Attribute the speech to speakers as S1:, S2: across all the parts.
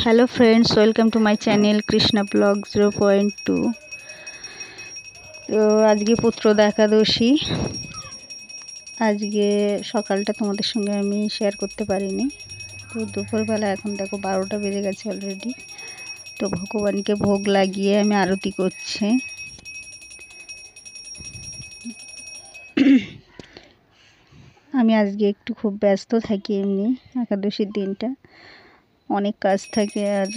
S1: Hello friends, welcome to my channel Krishna blog 0.2। তো আজকে পুত্রদা একাদশী। আজকে সকালটা তোমাদের সঙ্গে আমি শেয়ার করতে পারিনি। তো দুপুরবেলা এখন দেখো 12টা বেজে গেছে অলরেডি। তো ভগবানকে ভোগ লাগিয়ে আমি আরতি করছি। আমি আজকে একটু খুব ব্যস্ত থাকি, এমনি একাদশীর দিনটা অনেক কাজ থাকে। আর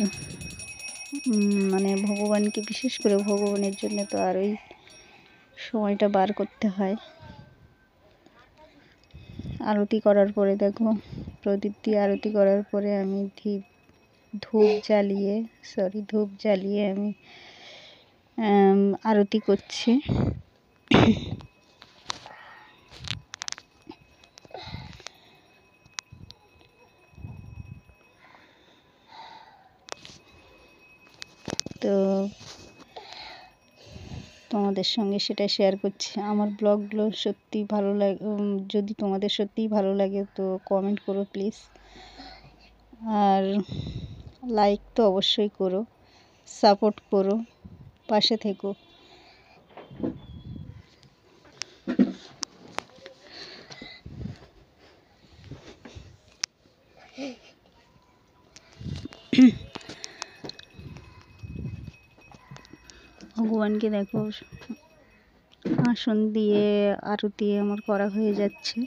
S1: মানে ভগবানকে, বিশেষ করে ভগবানের জন্য তো আর ওই সময়টা বার করতে হয়। আরতি করার পরে দেখো, প্রদীপ দিয়ে আরতি করার পরে আমি ধূপ জ্বালিয়ে আমি আরতি করছি। তো তোমাদের সঙ্গে সেটা শেয়ার করছি। আমার ব্লগগুলো সত্যি ভালো লাগে, যদি তোমাদের সত্যিই ভালো লাগে তো কমেন্ট করো প্লিজ। আর লাইক তো অবশ্যই করো, সাপোর্ট করো, পাশে থেকো। ভগবানকে দেখো, আসন দিয়ে আরতি আমার করা হয়ে যাচ্ছে।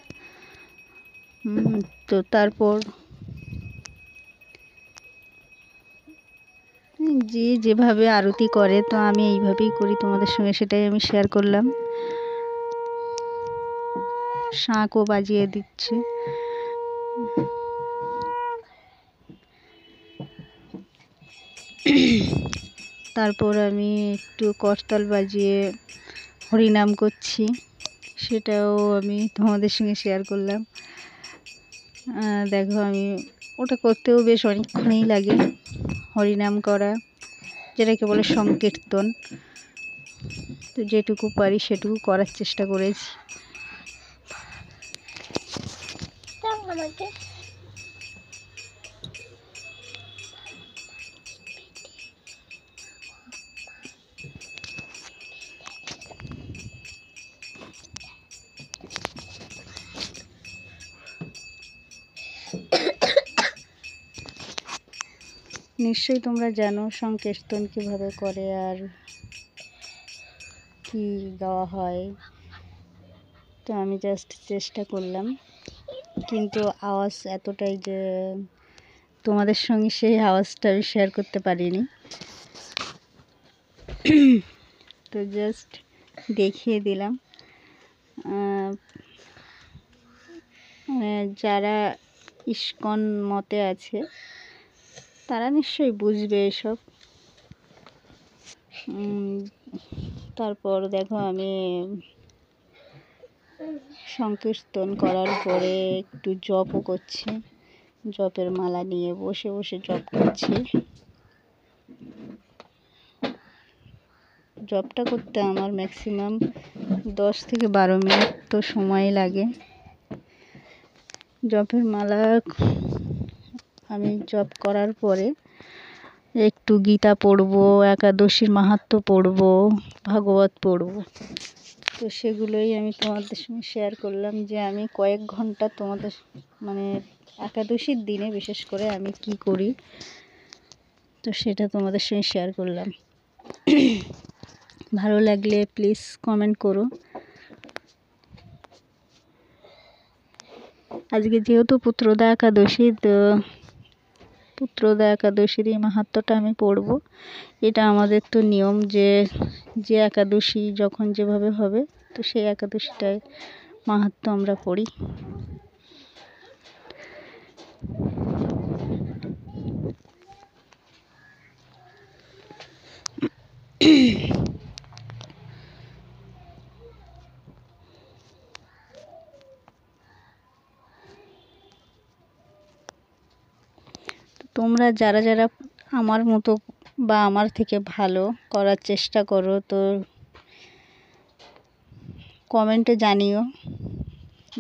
S1: তো তারপর যে যেভাবে আরতি করে, তো আমি এইভাবেই করি, তোমাদের সঙ্গে সেটাই আমি শেয়ার করলাম। শাঁখও বাজিয়ে দিচ্ছে। তারপর আমি একটু করতাল বাজিয়ে হরিনাম করছি, সেটাও আমি তোমাদের সঙ্গে শেয়ার করলাম। দেখো, আমি ওটা করতেও বেশ অনেকক্ষণই লাগে, হরিনাম করা, যেটাকে বলে সংকীর্তন। তো যেটুকু পারি সেটুকু করার চেষ্টা করেছি। নিশ্চয়ই তোমরা জানো সংকীর্তন কীভাবে করে আর কি গাওয়া হয়। তো আমি জাস্ট চেষ্টা করলাম, কিন্তু আওয়াজ এতটাই যে তোমাদের সঙ্গে সেই আওয়াজটা আমি শেয়ার করতে পারিনি। তো জাস্ট দেখিয়ে দিলাম। যারা ইস্কন মতে আছে তারা নিশ্চয়ই বুঝবে এসব। তারপর দেখো, আমি সংকীর্তন করার পরে একটু জপও করছি, জপের মালা নিয়ে বসে বসে জপ করছি। জপটা করতে আমার ম্যাক্সিমাম 10 থেকে 12 মিনিট তো সময় লাগে। জপের মালা আমি জপ করার পরে একটু গীতা পড়বো, একাদশীর মাহাত্ম্য পড়বো, ভাগবত পড়বো। তো সেগুলোই আমি তোমাদের সঙ্গে শেয়ার করলাম, যে আমি কয়েক ঘন্টা তোমাদের মানে একাদশীর দিনে বিশেষ করে আমি কি করি, তো সেটা তোমাদের সঙ্গে শেয়ার করলাম। ভালো লাগলে প্লিজ কমেন্ট করো। আজকে যেহেতু পুত্রদা একাদশী, তো পুত্রদা একাদশীর এই মাহাত্ম্যটা আমি পড়ব। এটা আমাদের তো নিয়ম, যে একাদশী যখন যেভাবে হবে, তো সেই একাদশীটায় মাহাত্ম্য আমরা পড়ি। তোমরা যারা যারা আমার মতো বা আমার থেকে ভালো করার চেষ্টা করো, তো কমেন্টে জানিও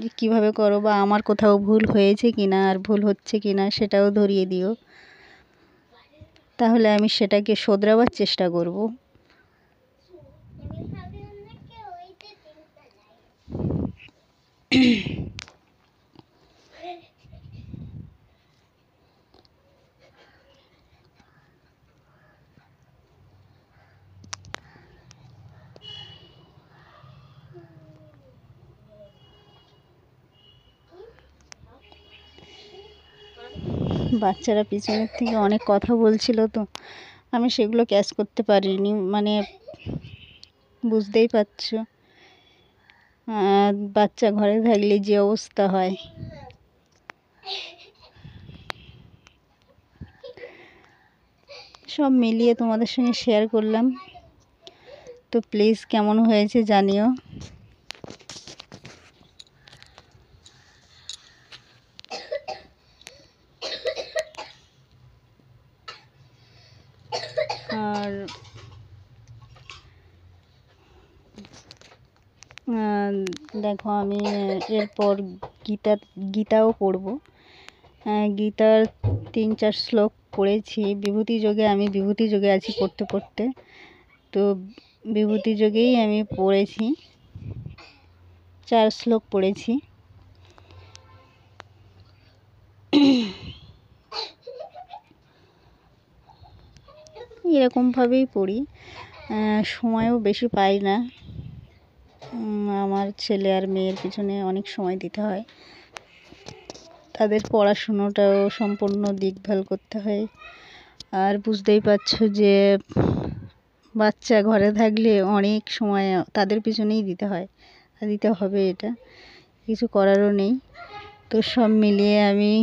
S1: যে কীভাবে করো, বা আমার কোথাও ভুল হয়েছে কিনা আর ভুল হচ্ছে কিনা সেটাও ধরিয়ে দিও। তাহলে আমি সেটাকে শোধরাবার চেষ্টা করব। বাচ্চারা পিছনের থেকে অনেক কথা বলছিল, তো আমি সেগুলো ক্যাচ করতে পারিনি, মানে বুঝতেই পারছো বাচ্চা ঘরে থাকলে যে অবস্থা হয়। সব মিলিয়ে তোমাদের সঙ্গে শেয়ার করলাম, তো প্লিজ কেমন হয়েছে জানিও। আর দেখো আমি এরপর গীতাও পড়ব। গীতার 3-4 শ্লোক পড়েছি। বিভূতি যোগে আমি বিভূতি যোগে আছি পড়তে পড়তে, তো বিভূতি যোগেই আমি পড়েছি, 4 শ্লোক পড়েছি। এরকমভাবেই পড়ি, সময়ও বেশি পাই না। আমার ছেলে আর মেয়ের পিছনে অনেক সময় দিতে হয়, তাদের পড়াশুনোটাও সম্পূর্ণ দেখভাল করতে হয়। আর বুঝতেই পারছো যে বাচ্চা ঘরে থাকলে অনেক সময় তাদের পিছনেই দিতে হয়, আর দিতে হবে, এটা কিছু করারও নেই। তো সব মিলিয়ে আমি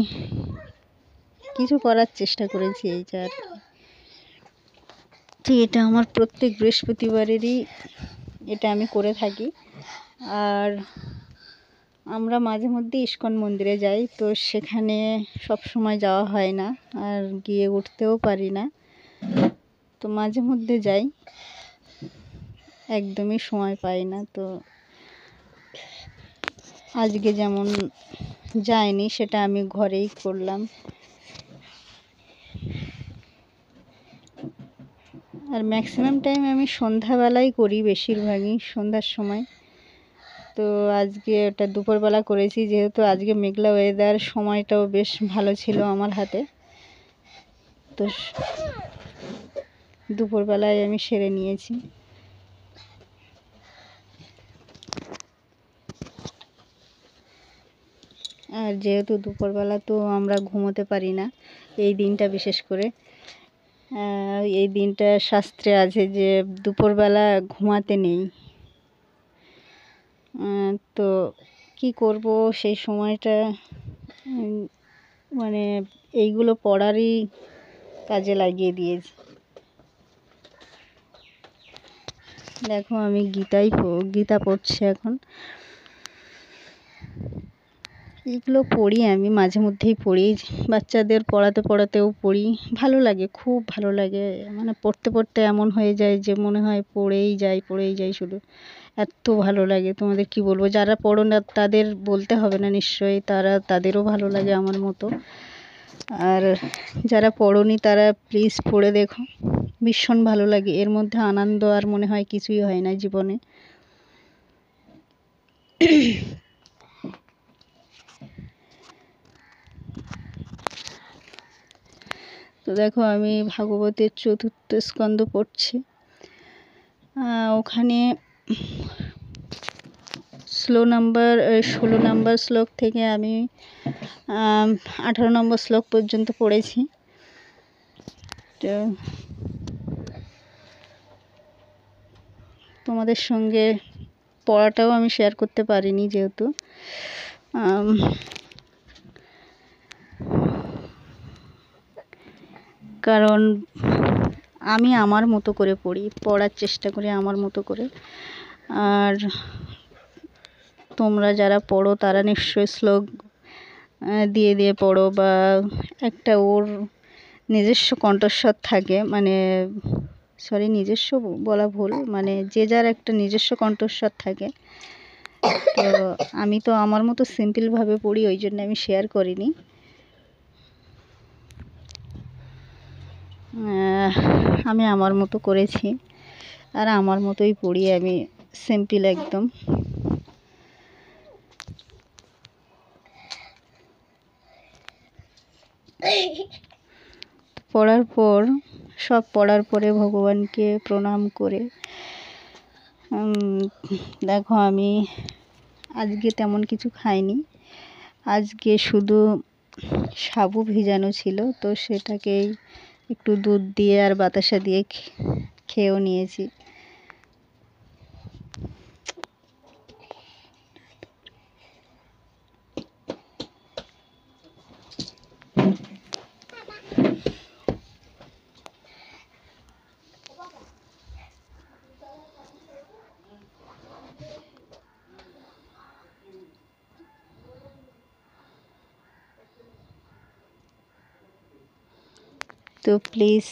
S1: কিছু করার চেষ্টা করেছি, এই যে আর কি। তো এটা আমার প্রত্যেক বৃহস্পতিবারেরই এটা আমি করে থাকি। আর আমরা মাঝে মধ্যে ইস্কন মন্দিরে যাই, তো সেখানে সব সময় যাওয়া হয় না, আর গিয়ে উঠতেও পারি না, তো মাঝে মধ্যে যাই, একদমই সময় পাই না। তো আজকে যেমন যাইনি, সেটা আমি ঘরেই করলাম। আর ম্যাক্সিমাম টাইম আমি সন্ধ্যাবেলাই করি, বেশিরভাগই সন্ধ্যার সময়। তো আজকে ওটা দুপুরবেলা করেছি, যেহেতু আজকে মেঘলা ওয়েদার, সময়টাও বেশ ভালো ছিল আমার হাতে, তো দুপুরবেলায় আমি সেরে নিয়েছি। আর যেহেতু দুপুরবেলা তো আমরা ঘুমোতে পারি না এই দিনটা, বিশেষ করে এই দিনটা শাস্ত্রে আছে যে দুপুরবেলা ঘুমাতে নেই। তো কি করব সেই সময়টা, মানে এইগুলো পড়ারই কাজে লাগিয়ে দিয়েছি। দেখো আমি গীতা পড়ছি এখন। এগুলো পড়ি, আমি মাঝে মধ্যেই পড়ি, বাচ্চাদের পড়াতেও পড়ি, ভালো লাগে, খুব ভালো লাগে। মানে পড়তে পড়তে এমন হয়ে যায় যে মনে হয় পড়েই যাই শুধু, এত ভালো লাগে। তোমাদের কি বলবো, যারা পড়ো না তাদের বলতে হবে না নিশ্চয়ই, তাদেরও ভালো লাগে আমার মতো। আর যারা পড়োনি তারা প্লিজ পড়ে দেখো, ভীষণ ভালো লাগে। এর মধ্যে আনন্দ আর মনে হয় কিছুই হয় না জীবনে। তো দেখো আমি ভাগবতের 4র্থ স্কন্ধ পড়ছি। ওখানে 16 নম্বর শ্লোক থেকে আমি 18 নম্বর শ্লোক পর্যন্ত পড়েছি। তো তোমাদের সঙ্গে পড়াটাও আমি শেয়ার করতে পারিনি, যেহেতু কারণ আমি আমার মতো করে পড়ি, পড়ার চেষ্টা করি আমার মতো করে। আর তোমরা যারা পড়ো তারা নিশ্চয়ই শ্লোক দিয়ে পড়ো, বা একটা ওর নিজস্ব কণ্ঠস্বর থাকে, মানে নিজস্ব বলা ভুল, মানে যে যার একটা নিজস্ব কণ্ঠস্বর থাকে। তো আমি তো আমার মতো সিম্পলভাবে পড়ি, ওই জন্য আমি শেয়ার করিনি। আমি আমার মতো করেছি, আর আমার মতোই পড়ি আমি, সিম্পল একদম। পড়ার পর সব পড়ার পরে ভগবানকে প্রণাম করে দেখো আমি আজকে তেমন কিছু খাইনি। আজকে শুধু সাবু ভিজানো ছিল, তো সেটাকেই একটু দুধ দিয়ে আর বাতাসা দিয়ে খেয়েও নিয়েছি। তো প্লিজ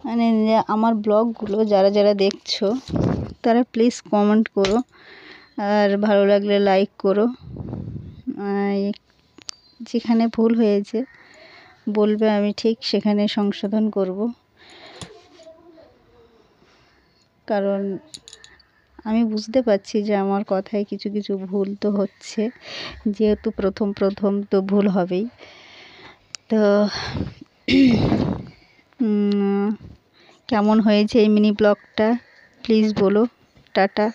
S1: মানে আমার ব্লগগুলো যারা যারা দেখছো তারা প্লিজ কমেন্ট করো, আর ভালো লাগলে লাইক করো। যেখানে ভুল হয়েছে বলবে, আমি ঠিক সেখানে সংশোধন করব। কারণ আমি বুঝতে পারছি যে আমার কথায় কিছু কিছু ভুল তো হচ্ছে, যেহেতু প্রথম প্রথম তো ভুল হবেই। তো কেমন হয়েছে এই মিনি ব্লগটা প্লিজ বলো। টাটা।